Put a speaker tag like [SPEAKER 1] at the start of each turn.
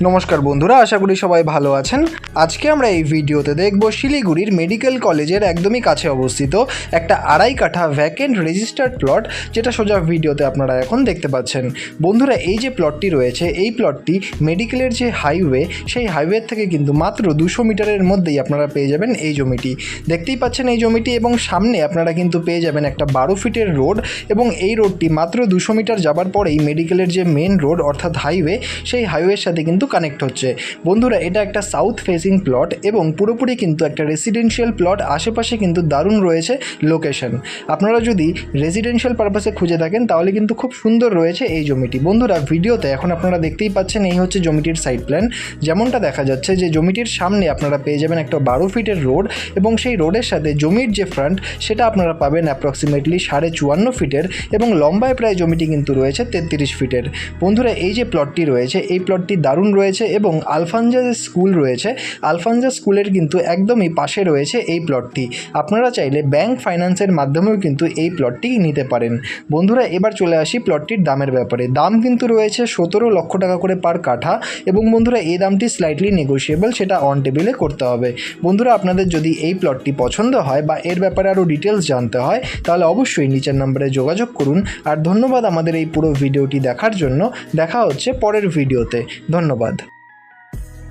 [SPEAKER 1] নমস্কার বন্ধুরা, আশা করি সবাই ভালো আছেন। আজকে আমরা এই ভিডিওতে দেখব শিলিগুড়ির মেডিকেল কলেজের একদমই কাছে অবস্থিত একটা 2.5 কাঠা ভ্যাকেন্ট রেজিস্টার্ড প্লট, যেটা সোজা ভিডিওতে আপনারা এখন দেখতে পাচ্ছেন। বন্ধুরা, এই যে প্লটটি রয়েছে, এই প্লটটি মেডিকেলের যে হাইওয়ে, সেই হাইওয়ে থেকে কিন্তু মাত্র 200 মিটারের মধ্যেই আপনারা পেয়ে যাবেন এই জমিটি। দেখতেই পাচ্ছেন এই জমিটি, এবং সামনে আপনারা কিন্তু পেয়ে যাবেন একটা 12 ফিটের রোড, এবং এই রোডটি মাত্র 200 মিটার যাবার পরেই মেডিকেলের যে মেন রোড অর্থাৎ হাইওয়ে, সেই হাইওয়ের সাথে কিন্তু কানেক্ট হচ্ছে। বন্ধুরা, এটা একটা সাউথ ফেসিং প্লট এবং পুরোপুরি কিন্তু একটা রেসিডেন্সিয়াল প্লট। আশেপাশে কিন্তু দারুণ রয়েছে লোকেশন। আপনারা যদি রেসিডেন্সিয়াল পারপাসে খুঁজে থাকেন তাহলে কিন্তু খুব সুন্দর রয়েছে এই জমিটি। বন্ধুরা, ভিডিওতে এখন আপনারা দেখতেই পাচ্ছেন এই হচ্ছে জমিটির সাইড প্ল্যান। যেমনটা দেখা যাচ্ছে যে জমিটির সামনে আপনারা পেয়ে যাবেন একটা 12 ফিটের রোড, এবং সেই রোডের সাথে জমির যে ফ্রন্ট সেটা আপনারা পাবেন অ্যাপ্রক্সিমেটলি 54.5 ফিটের, এবং লম্বায় প্রায় জমিটি কিন্তু রয়েছে 33 ফিটের। বন্ধুরা, এই যে প্লটটি রয়েছে, এই প্লটটি দারুণ রয়েছে, এবং আলফানজা স্কুল রয়েছে, আলফানজা স্কুলের কিন্তু একদমই পাশে রয়েছে এই প্লটটি। আপনারা চাইলে ব্যাংক ফাইন্যান্সের মাধ্যমেও কিন্তু এই প্লটটি নিতে পারেন। বন্ধুরা, এবার চলে আসি প্লটটির দামের ব্যাপারে। দাম কিন্তু রয়েছে 17 লক্ষ টাকা করে পার কাঠা, এবং বন্ধুরা এই দামটি স্লাইটলি নেগোশিয়েবল, সেটা অন টেবিলে করতে হবে। বন্ধুরা, আপনাদের যদি এই প্লটটি পছন্দ হয় বা এর ব্যাপারে আরও ডিটেলস জানতে হয়, তাহলে অবশ্যই নিচের নম্বরে যোগাযোগ করুন। আর ধন্যবাদ আমাদের এই পুরো ভিডিওটি দেখার জন্য। দেখা হচ্ছে পরের ভিডিওতে। ধন্যবাদ।